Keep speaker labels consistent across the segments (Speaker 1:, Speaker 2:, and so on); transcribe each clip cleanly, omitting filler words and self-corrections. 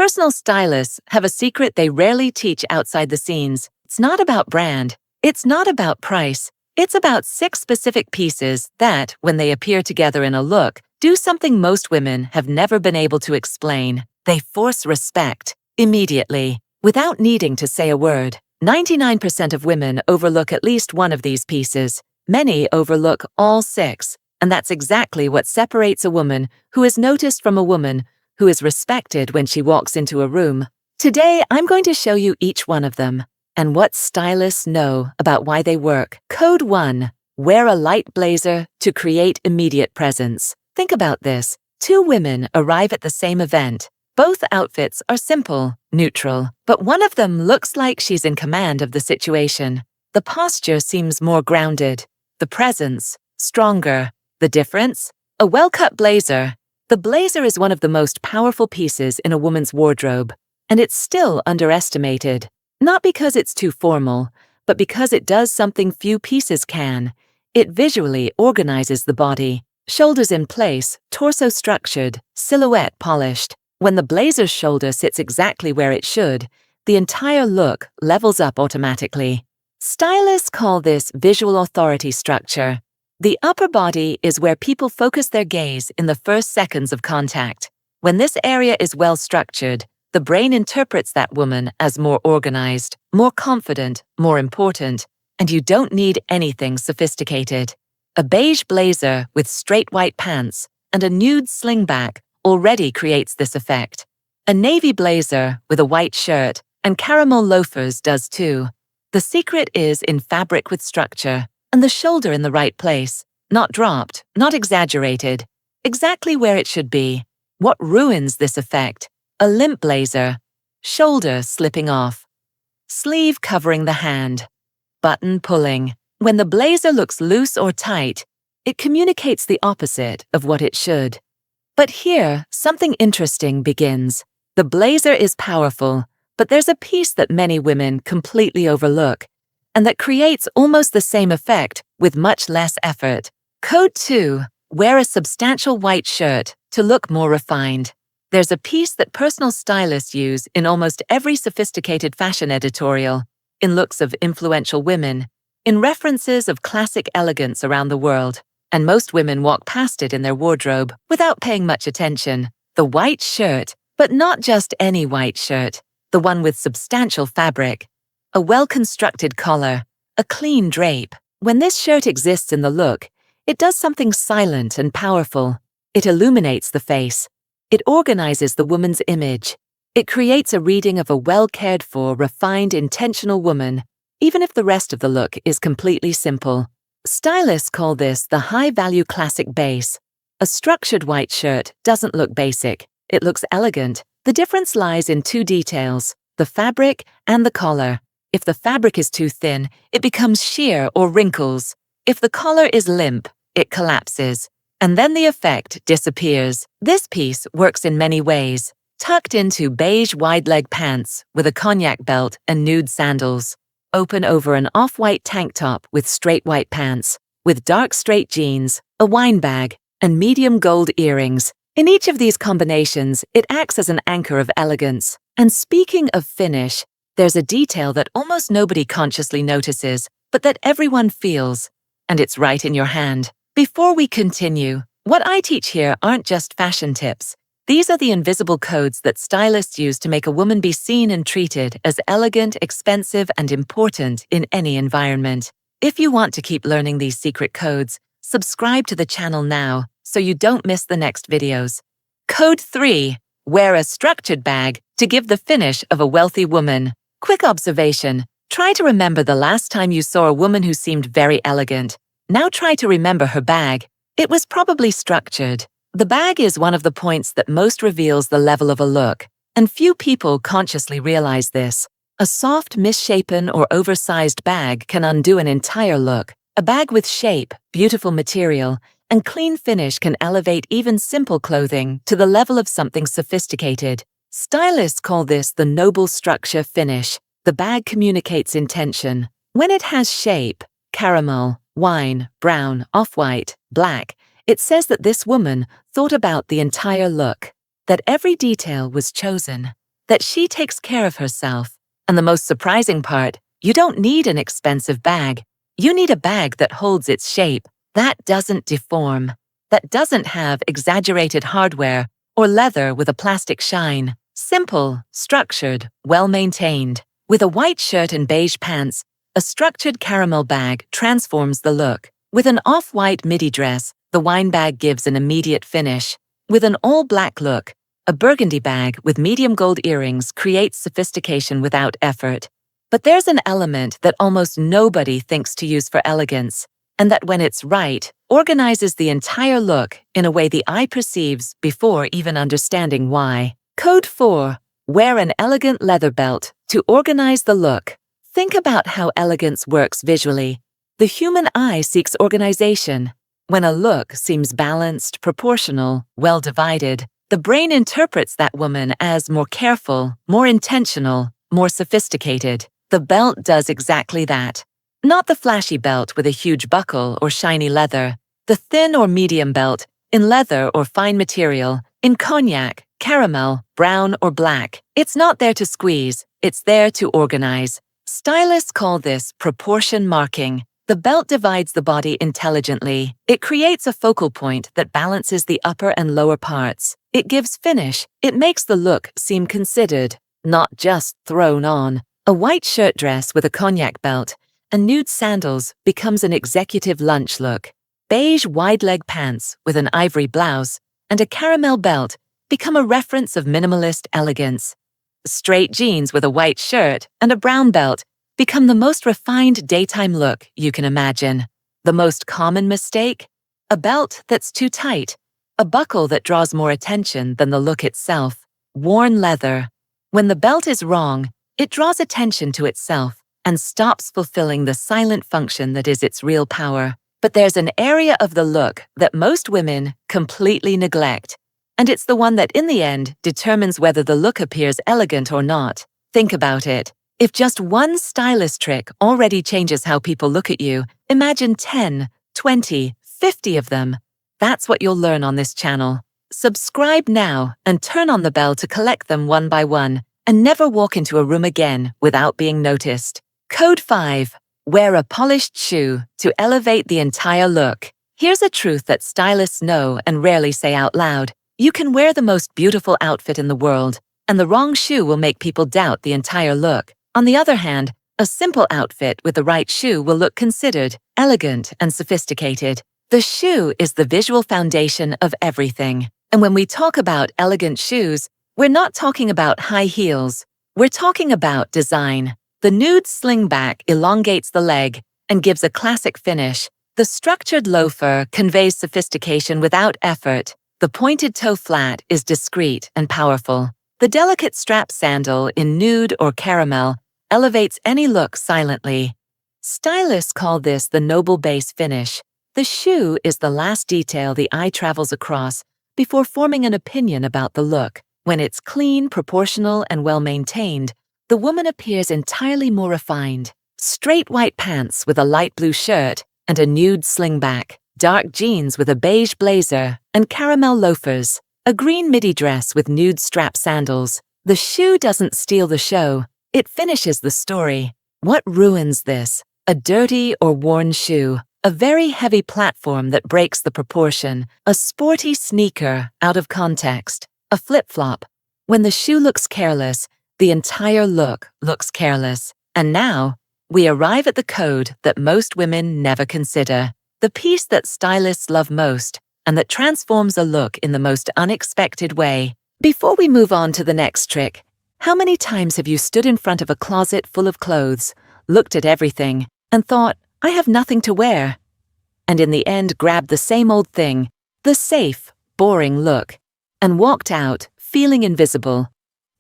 Speaker 1: Personal stylists have a secret they rarely teach outside the scenes. It's not about brand. It's not about price. It's about 6 specific pieces that, when they appear together in a look, do something most women have never been able to explain. They force respect immediately, without needing to say a word. 99% of women overlook at least one of these pieces. Many overlook all 6, and that's exactly what separates a woman who is noticed from a woman who is respected when she walks into a room. Today, I'm going to show you each one of them and what stylists know about why they work. Code 1. Wear a light blazer to create immediate presence. Think about this. 2 women arrive at the same event. Both outfits are simple, neutral, but one of them looks like she's in command of the situation. The posture seems more grounded. The presence, stronger. The difference? A well-cut blazer. The blazer is one of the most powerful pieces in a woman's wardrobe, and it's still underestimated. Not because it's too formal, but because it does something few pieces can. It visually organizes the body. Shoulders in place, torso structured, silhouette polished. When the blazer's shoulder sits exactly where it should, the entire look levels up automatically. Stylists call this visual authority structure. The upper body is where people focus their gaze in the first seconds of contact. When this area is well structured, the brain interprets that woman as more organized, more confident, more important, and you don't need anything sophisticated. A beige blazer with straight white pants and a nude slingback already creates this effect. A navy blazer with a white shirt and caramel loafers does too. The secret is in fabric with structure and the shoulder in the right place, not dropped, not exaggerated, exactly where it should be. What ruins this effect? A limp blazer, shoulder slipping off, sleeve covering the hand, button pulling. When the blazer looks loose or tight, it communicates the opposite of what it should. But here, something interesting begins. The blazer is powerful, but there's a piece that many women completely overlook, and that creates almost the same effect with much less effort. Code 2. Wear a substantial white shirt to look more refined. There's a piece that personal stylists use in almost every sophisticated fashion editorial, in looks of influential women, in references of classic elegance around the world, and most women walk past it in their wardrobe without paying much attention. The white shirt, but not just any white shirt, the one with substantial fabric, a well-constructed collar, a clean drape. When this shirt exists in the look, it does something silent and powerful. It illuminates the face. It organizes the woman's image. It creates a reading of a well-cared-for, refined, intentional woman, even if the rest of the look is completely simple. Stylists call this the high-value classic base. A structured white shirt doesn't look basic. It looks elegant. The difference lies in 2 details, the fabric and the collar. If the fabric is too thin, it becomes sheer or wrinkles. If the collar is limp, it collapses. And then the effect disappears. This piece works in many ways. Tucked into beige wide-leg pants with a cognac belt and nude sandals. Open over an off-white tank top with straight white pants. With dark straight jeans, a wine bag, and medium gold earrings. In each of these combinations, it acts as an anchor of elegance. And speaking of finish, there's a detail that almost nobody consciously notices, but that everyone feels. And it's right in your hand. Before we continue, what I teach here aren't just fashion tips. These are the invisible codes that stylists use to make a woman be seen and treated as elegant, expensive, and important in any environment. If you want to keep learning these secret codes, subscribe to the channel now so you don't miss the next videos. Code 3. Wear a structured bag to give the finish of a wealthy woman. Quick observation. Try to remember the last time you saw a woman who seemed very elegant. Now try to remember her bag. It was probably structured. The bag is one of the points that most reveals the level of a look, and few people consciously realize this. A soft, misshapen, or oversized bag can undo an entire look. A bag with shape, beautiful material, and clean finish can elevate even simple clothing to the level of something sophisticated. Stylists call this the noble structure finish. The bag communicates intention. When it has shape, caramel, wine, brown, off-white, black, it says that this woman thought about the entire look, that every detail was chosen. that she takes care of herself. And the most surprising part, you don't need an expensive bag. You need a bag that holds its shape, that doesn't deform, that doesn't have exaggerated hardware or leather with a plastic shine. Simple, structured, well-maintained. With a white shirt and beige pants, a structured caramel bag transforms the look. With an off-white midi dress, the wine bag gives an immediate finish. With an all-black look, a burgundy bag with medium gold earrings creates sophistication without effort. But there's an element that almost nobody thinks to use for elegance, and that when it's right, organizes the entire look in a way the eye perceives before even understanding why. Code 4. Wear an elegant leather belt to organize the look. Think about how elegance works visually. The human eye seeks organization. When a look seems balanced, proportional, well-divided, the brain interprets that woman as more careful, more intentional, more sophisticated. The belt does exactly that. Not the flashy belt with a huge buckle or shiny leather. The thin or medium belt, in leather or fine material, in cognac, caramel, brown or black. It's not there to squeeze, it's there to organize. Stylists call this proportion marking. The belt divides the body intelligently. It creates a focal point that balances the upper and lower parts. It gives finish. It makes the look seem considered, not just thrown on. A white shirt dress with a cognac belt and nude sandals becomes an executive lunch look. Beige wide-leg pants with an ivory blouse and a caramel belt become a reference of minimalist elegance. Straight jeans with a white shirt and a brown belt become the most refined daytime look you can imagine. The most common mistake? A belt that's too tight, a buckle that draws more attention than the look itself. Worn leather. When the belt is wrong, it draws attention to itself and stops fulfilling the silent function that is its real power. But there's an area of the look that most women completely neglect, and it's the one that in the end determines whether the look appears elegant or not. Think about it. If just one stylist trick already changes how people look at you, imagine 10, 20, 50 of them. That's what you'll learn on this channel. Subscribe now and turn on the bell to collect them one by one, and never walk into a room again without being noticed. Code 5. Wear a polished shoe to elevate the entire look. Here's a truth that stylists know and rarely say out loud. You can wear the most beautiful outfit in the world, and the wrong shoe will make people doubt the entire look. On the other hand, a simple outfit with the right shoe will look considered, elegant, and sophisticated. The shoe is the visual foundation of everything. And when we talk about elegant shoes, we're not talking about high heels. We're talking about design. The nude slingback elongates the leg and gives a classic finish. The structured loafer conveys sophistication without effort. The pointed toe flat is discreet and powerful. The delicate strap sandal in nude or caramel elevates any look silently. Stylists call this the noble base finish. The shoe is the last detail the eye travels across before forming an opinion about the look. When it's clean, proportional, and well-maintained, the woman appears entirely more refined. Straight white pants with a light blue shirt and a nude slingback, dark jeans with a beige blazer and caramel loafers, a green midi dress with nude strap sandals. The shoe doesn't steal the show, it finishes the story. What ruins this? A dirty or worn shoe, a very heavy platform that breaks the proportion, a sporty sneaker out of context, a flip-flop. When the shoe looks careless, the entire look looks careless. And now, we arrive at the code that most women never consider, the piece that stylists love most and that transforms a look in the most unexpected way. Before we move on to the next trick, how many times have you stood in front of a closet full of clothes, looked at everything, and thought, I have nothing to wear? And in the end grabbed the same old thing, the safe, boring look, and walked out, feeling invisible.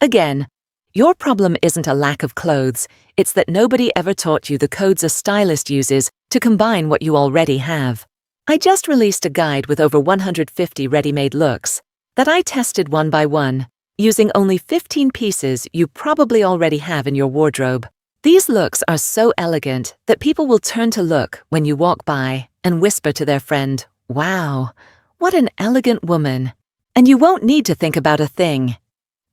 Speaker 1: Again, your problem isn't a lack of clothes, it's that nobody ever taught you the codes a stylist uses to combine what you already have. I just released a guide with over 150 ready-made looks that I tested one by one, using only 15 pieces you probably already have in your wardrobe. These looks are so elegant that people will turn to look when you walk by and whisper to their friend, "Wow, what an elegant woman." And you won't need to think about a thing.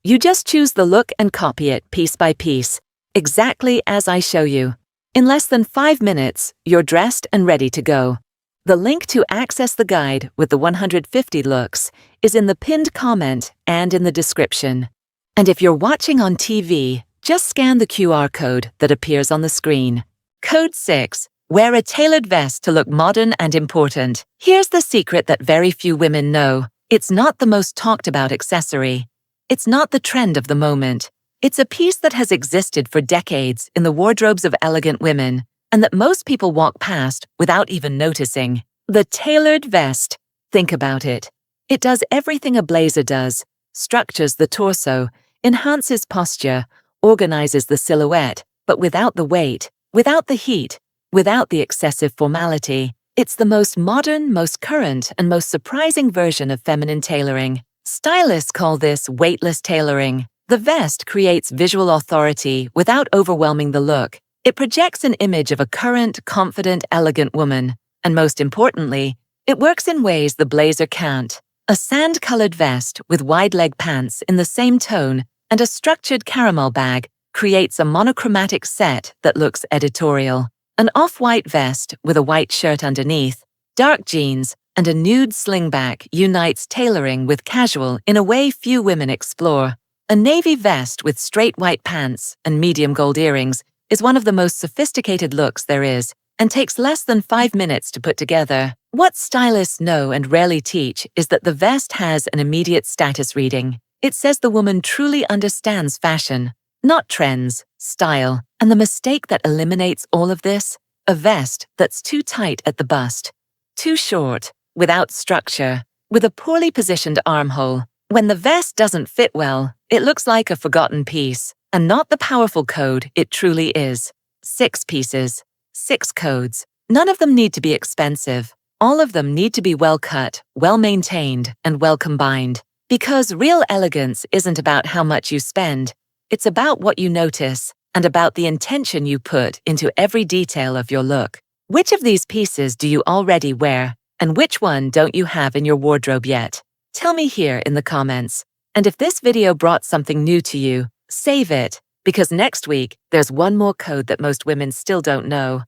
Speaker 1: You just choose the look and copy it piece by piece, exactly as I show you. In less than 5 minutes, you're dressed and ready to go. The link to access the guide with the 150 looks is in the pinned comment and in the description. And if you're watching on TV, just scan the QR code that appears on the screen. Code 6. Wear a tailored vest to look modern and important. Here's the secret that very few women know. It's not the most talked about accessory. It's not the trend of the moment. It's a piece that has existed for decades in the wardrobes of elegant women, and that most people walk past without even noticing. The tailored vest. Think about it. It does everything a blazer does, structures the torso, enhances posture, organizes the silhouette, but without the weight, without the heat, without the excessive formality. It's the most modern, most current, and most surprising version of feminine tailoring. Stylists call this weightless tailoring. The vest creates visual authority without overwhelming the look. It projects an image of a current, confident, elegant woman. And most importantly, it works in ways the blazer can't. A sand-colored vest with wide-leg pants in the same tone and a structured caramel bag creates a monochromatic set that looks editorial. An off-white vest with a white shirt underneath, dark jeans, and a nude slingback unites tailoring with casual in a way few women explore. A navy vest with straight white pants and medium gold earrings is one of the most sophisticated looks there is and takes less than 5 minutes to put together. What stylists know and rarely teach is that the vest has an immediate status reading. It says the woman truly understands fashion, not trends, style. And the mistake that eliminates all of this? A vest that's too tight at the bust, too short, without structure, with a poorly positioned armhole. When the vest doesn't fit well, it looks like a forgotten piece, and not the powerful code it truly is. 6 pieces, 6 codes. None of them need to be expensive. All of them need to be well cut, well maintained, and well combined. Because real elegance isn't about how much you spend. It's about what you notice, and about the intention you put into every detail of your look. Which of these pieces do you already wear, and which one don't you have in your wardrobe yet? Tell me here in the comments. And if this video brought something new to you, save it, because next week there's one more code that most women still don't know.